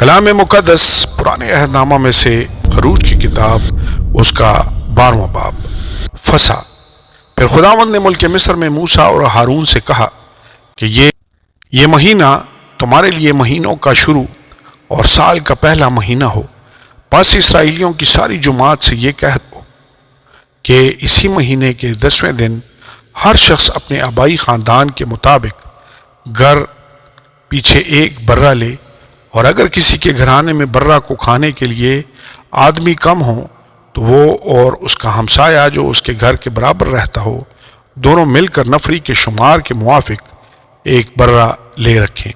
کلام مقدس پرانے عہد نامہ میں سے خروج کی کتاب اس کا 12واں باب فسح۔ پھر خداوند نے ملک مصر میں موسیٰ اور ہارون سے کہا کہ یہ مہینہ تمہارے لیے مہینوں کا شروع اور سال کا پہلا مہینہ ہو۔ پس اسرائیلیوں کی ساری جماعت سے یہ کہہ دو کہ اسی مہینے کے 10ویں دن ہر شخص اپنے آبائی خاندان کے مطابق گھر پیچھے ایک برہ لے، اور اگر کسی کے گھرانے میں برہ کو کھانے کے لیے آدمی کم ہوں تو وہ اور اس کا ہمسایہ جو اس کے گھر کے برابر رہتا ہو دونوں مل کر نفری کے شمار کے موافق ایک برہ لے رکھیں۔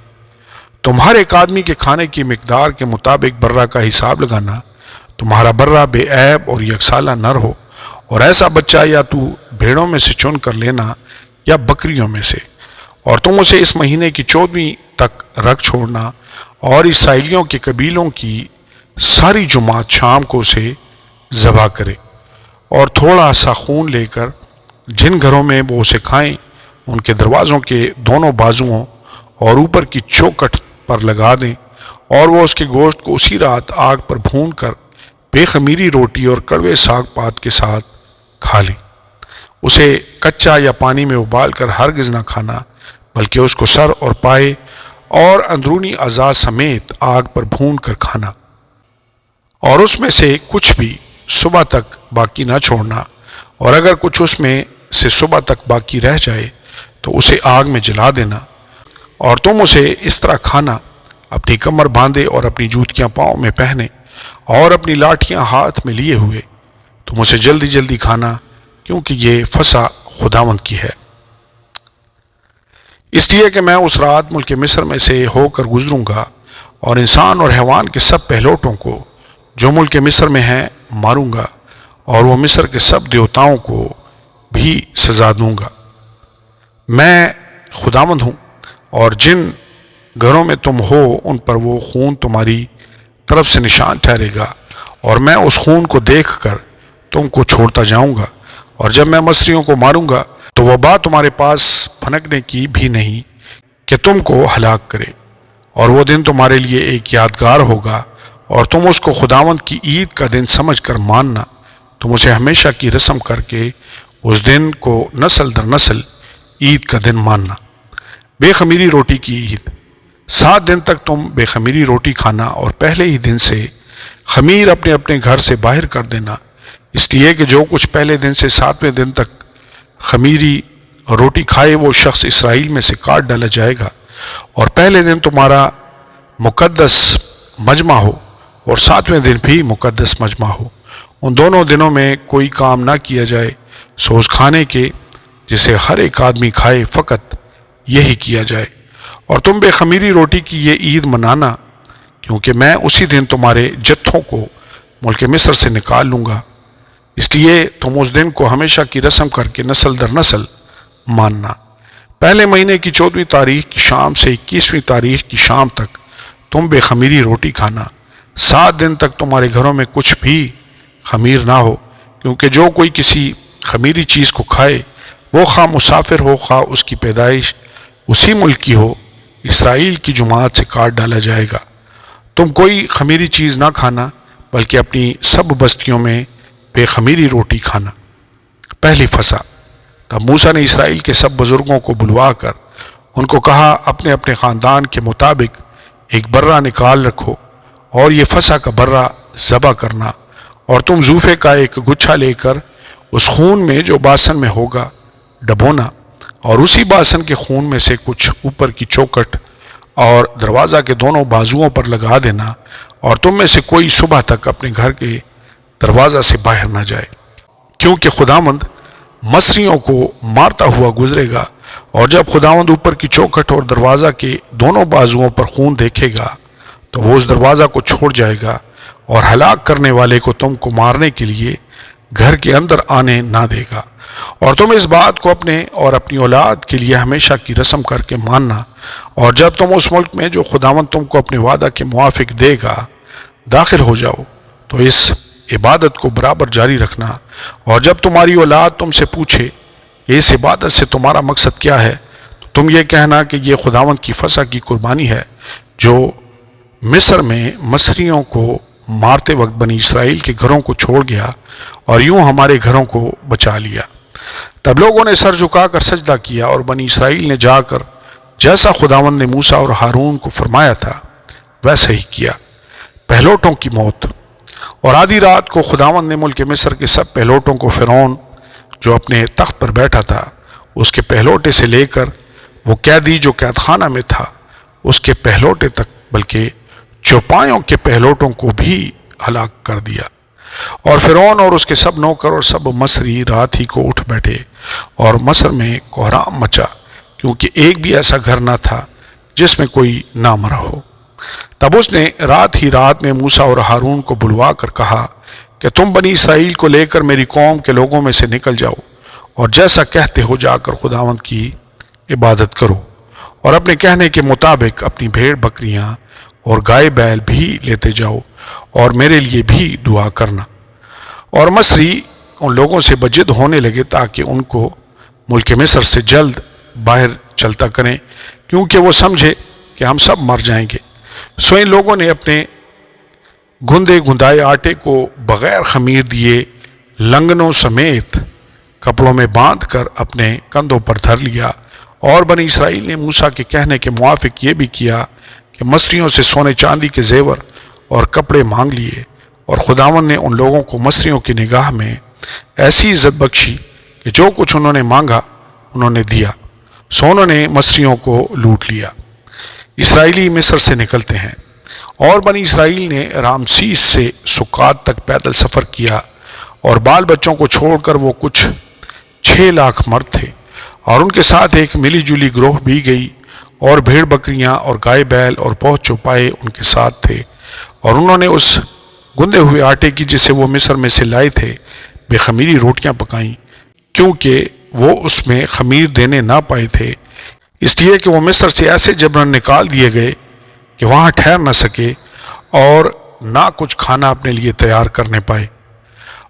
تم ہر ایک آدمی کے کھانے کی مقدار کے مطابق برہ کا حساب لگانا۔ تمہارا برہ بے عیب اور یکسالہ نر ہو، اور ایسا بچہ یا تو بھیڑوں میں سے چن کر لینا یا بکریوں میں سے، اور تم اسے اس مہینے کی 14ویں تک رکھ چھوڑنا، اور اسرائیلیوں کے قبیلوں کی ساری جماعت شام کو اسے ذبح کرے، اور تھوڑا سا خون لے کر جن گھروں میں وہ اسے کھائیں ان کے دروازوں کے دونوں بازوؤں اور اوپر کی چوکھٹ پر لگا دیں، اور وہ اس کے گوشت کو اسی رات آگ پر بھون کر بے خمیری روٹی اور کڑوے ساگ پات کے ساتھ کھا لیں۔ اسے کچا یا پانی میں ابال کر ہرگز نہ کھانا، بلکہ اس کو سر اور پائے اور اندرونی اعضاء سمیت آگ پر بھون کر کھانا، اور اس میں سے کچھ بھی صبح تک باقی نہ چھوڑنا، اور اگر کچھ اس میں سے صبح تک باقی رہ جائے تو اسے آگ میں جلا دینا۔ اور تم اسے اس طرح کھانا، اپنی کمر باندھے اور اپنی جوتیاں پاؤں میں پہنے اور اپنی لاٹھیاں ہاتھ میں لیے ہوئے۔ تم اسے جلدی جلدی کھانا، کیونکہ یہ فسح خداوند کی ہے۔ اس لیے کہ میں اس رات ملک مصر میں سے ہو کر گزروں گا، اور انسان اور حیوان کے سب پہلوٹوں کو جو ملک مصر میں ہیں ماروں گا، اور وہ مصر کے سب دیوتاؤں کو بھی سزا دوں گا۔ میں خداوند ہوں، اور جن گھروں میں تم ہو ان پر وہ خون تمہاری طرف سے نشان ٹھہرے گا، اور میں اس خون کو دیکھ کر تم کو چھوڑتا جاؤں گا۔ اور جب میں مصریوں کو ماروں گا تو وبا تمہارے پاس پھنکنے کی بھی نہیں کہ تم کو ہلاک کرے، اور وہ دن تمہارے لیے ایک یادگار ہوگا، اور تم اس کو خداوند کی عید کا دن سمجھ کر ماننا۔ تم اسے ہمیشہ کی رسم کر کے اس دن کو نسل در نسل عید کا دن ماننا۔ بے خمیری روٹی کی عید۔ 7 دن تک تم بے خمیری روٹی کھانا، اور پہلے ہی دن سے خمیر اپنے اپنے گھر سے باہر کر دینا، اس لیے کہ جو کچھ پہلے دن سے 7ویں دن تک خمیری روٹی کھائے وہ شخص اسرائیل میں سے کاٹ ڈالا جائے گا۔ اور پہلے دن تمہارا مقدس مجمع ہو، اور 7ویں دن بھی مقدس مجمع ہو۔ ان دونوں دنوں میں کوئی کام نہ کیا جائے، سو اس کھانے کے جسے ہر ایک آدمی کھائے فقط یہی کیا جائے۔ اور تم بے خمیری روٹی کی یہ عید منانا، کیونکہ میں اسی دن تمہارے جتھوں کو ملک مصر سے نکال لوں گا، اس لیے تم اس دن کو ہمیشہ کی رسم کر کے نسل در نسل ماننا۔ پہلے مہینے کی 14ویں تاریخ کی شام سے 21ویں تاریخ کی شام تک تم بے خمیری روٹی کھانا۔ 7 دن تک تمہارے گھروں میں کچھ بھی خمیر نہ ہو، کیونکہ جو کوئی کسی خمیری چیز کو کھائے وہ خواہ مسافر ہو خواہ اس کی پیدائش اسی ملک کی ہو، اسرائیل کی جماعت سے کاٹ ڈالا جائے گا۔ تم کوئی خمیری چیز نہ کھانا، بلکہ اپنی سب بستیوں میں بے خمیری روٹی کھانا۔ پہلی فسح۔ تب موسیٰ نے اسرائیل کے سب بزرگوں کو بلوا کر ان کو کہا، اپنے اپنے خاندان کے مطابق ایک برہ نکال رکھو، اور یہ فسح کا برہ ذبح کرنا، اور تم زوفے کا ایک گچھا لے کر اس خون میں جو باسن میں ہوگا ڈبونا، اور اسی باسن کے خون میں سے کچھ اوپر کی چوکھٹ اور دروازہ کے دونوں بازوؤں پر لگا دینا، اور تم میں سے کوئی صبح تک اپنے گھر کے دروازہ سے باہر نہ جائے، کیونکہ خداوند مصریوں کو مارتا ہوا گزرے گا۔ اور جب خداوند اوپر کی چوکھٹ اور دروازہ کے دونوں بازوؤں پر خون دیکھے گا تو وہ اس دروازہ کو چھوڑ جائے گا، اور ہلاک کرنے والے کو تم کو مارنے کے لیے گھر کے اندر آنے نہ دے گا۔ اور تم اس بات کو اپنے اور اپنی اولاد کے لیے ہمیشہ کی رسم کر کے ماننا، اور جب تم اس ملک میں جو خداوند تم کو اپنے وعدہ کے موافق دے گا داخل ہو جاؤ تو اس عبادت کو برابر جاری رکھنا۔ اور جب تمہاری اولاد تم سے پوچھے کہ اس عبادت سے تمہارا مقصد کیا ہے تو تم یہ کہنا کہ یہ خداوند کی فسح کی قربانی ہے جو مصر میں مصریوں کو مارتے وقت بنی اسرائیل کے گھروں کو چھوڑ گیا اور یوں ہمارے گھروں کو بچا لیا۔ تب لوگوں نے سر جھکا کر سجدہ کیا اور بنی اسرائیل نے جا کر جیسا خداوند نے موسیٰ اور ہارون کو فرمایا تھا ویسا ہی کیا۔ پہلوٹوں کی موت۔ اور آدھی رات کو خداوند نے ملک مصر کے سب پہلوٹوں کو، فرعون جو اپنے تخت پر بیٹھا تھا اس کے پہلوٹے سے لے کر وہ قیدی جو قید خانہ میں تھا اس کے پہلوٹے تک، بلکہ چوپایوں کے پہلوٹوں کو بھی ہلاک کر دیا۔ اور فرعون اور اس کے سب نوکر اور سب مصری رات ہی کو اٹھ بیٹھے اور مصر میں کوہرام مچا، کیونکہ ایک بھی ایسا گھر نہ تھا جس میں کوئی نہ مرا ہو۔ تب اس نے رات ہی رات میں موسیٰ اور ہارون کو بلوا کر کہا کہ تم بنی اسرائیل کو لے کر میری قوم کے لوگوں میں سے نکل جاؤ اور جیسا کہتے ہو جا کر خداوند کی عبادت کرو، اور اپنے کہنے کے مطابق اپنی بھیڑ بکریاں اور گائے بیل بھی لیتے جاؤ اور میرے لیے بھی دعا کرنا۔ اور مصری ان لوگوں سے بجد ہونے لگے تاکہ ان کو ملک مصر سے جلد باہر چلتا کریں، کیونکہ وہ سمجھے کہ ہم سب مر جائیں گے۔ سو ان لوگوں نے اپنے گندے گندائے آٹے کو بغیر خمیر دیے لنگنوں سمیت کپڑوں میں باندھ کر اپنے کندھوں پر دھر لیا، اور بنی اسرائیل نے موسیٰ کے کہنے کے موافق یہ بھی کیا کہ مصریوں سے سونے چاندی کے زیور اور کپڑے مانگ لیے، اور خداوند نے ان لوگوں کو مصریوں کی نگاہ میں ایسی عزت بخشی کہ جو کچھ انہوں نے مانگا انہوں نے دیا، سو انہوں نے مصریوں کو لوٹ لیا۔ اسرائیلی مصر سے نکلتے ہیں۔ اور بنی اسرائیل نے رامسیس سے سکات تک پیدل سفر کیا، اور بال بچوں کو چھوڑ کر وہ کچھ 6 لاکھ مرد تھے، اور ان کے ساتھ ایک ملی جلی گروہ بھی گئی، اور بھیڑ بکریاں اور گائے بیل اور بہت چوپائے ان کے ساتھ تھے، اور انہوں نے اس گندے ہوئے آٹے کی جسے وہ مصر میں سے لائے تھے بے خمیری روٹیاں پکائیں، کیونکہ وہ اس میں خمیر دینے نہ پائے تھے، اس لیے کہ وہ مصر سے ایسے جبراً نکال دیے گئے کہ وہاں ٹھہر نہ سکے اور نہ کچھ کھانا اپنے لیے تیار کرنے پائے۔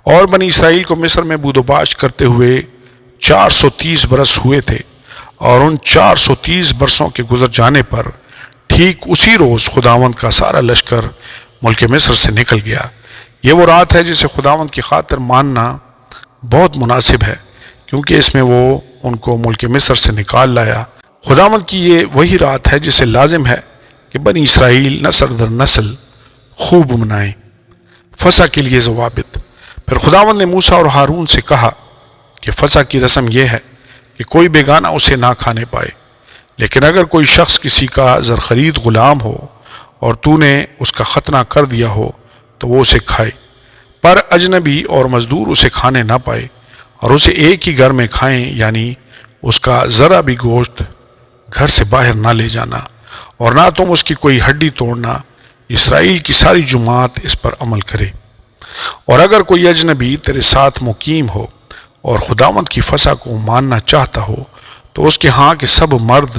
اور بنی اسرائیل کو مصر میں بود و باش کرتے ہوئے 430 برس ہوئے تھے، اور ان 430 برسوں کے گزر جانے پر ٹھیک اسی روز خداوند کا سارا لشکر ملک مصر سے نکل گیا۔ یہ وہ رات ہے جسے خداوند کی خاطر ماننا بہت مناسب ہے، کیونکہ اس میں وہ ان کو ملک مصر سے نکال لایا۔ خداوند کی یہ وہی رات ہے جسے لازم ہے کہ بنی اسرائیل نسل در نسل خوب منائیں۔ فسح کے لیے ضوابط۔ پھر خداوند نے موسیٰ اور ہارون سے کہا کہ فسح کی رسم یہ ہے کہ کوئی بیگانہ اسے نہ کھانے پائے، لیکن اگر کوئی شخص کسی کا زرخرید غلام ہو اور تو نے اس کا ختنہ کر دیا ہو تو وہ اسے کھائے، پر اجنبی اور مزدور اسے کھانے نہ پائے، اور اسے ایک ہی گھر میں کھائیں، یعنی اس کا ذرا بھی گوشت گھر سے باہر نہ لے جانا، اور نہ تم اس کی کوئی ہڈی توڑنا۔ اسرائیل کی ساری جماعت اس پر عمل کرے۔ اور اگر کوئی اجنبی تیرے ساتھ مقیم ہو اور خداوند کی فسح کو ماننا چاہتا ہو تو اس کے ہاں کے سب مرد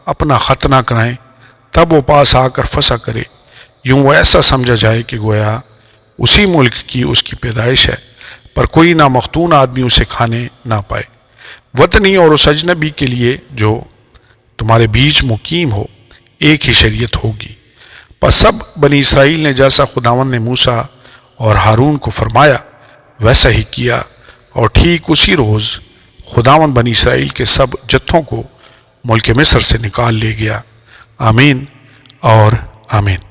اپنا ختنہ کرائیں، تب وہ پاس آ کر فسح کرے، یوں وہ ایسا سمجھا جائے کہ گویا اسی ملک کی اس کی پیدائش ہے، پر کوئی نامختون آدمی اسے کھانے نہ پائے۔ وطنی اور اس اجنبی کے لیے جو تمہارے بیچ مقیم ہو ایک ہی شریعت ہوگی۔ پس سب بنی اسرائیل نے جیسا خداوند نے موسیٰ اور ہارون کو فرمایا ویسا ہی کیا، اور ٹھیک اسی روز خداوند بنی اسرائیل کے سب جتھوں کو ملک مصر سے نکال لے گیا۔ آمین اور آمین۔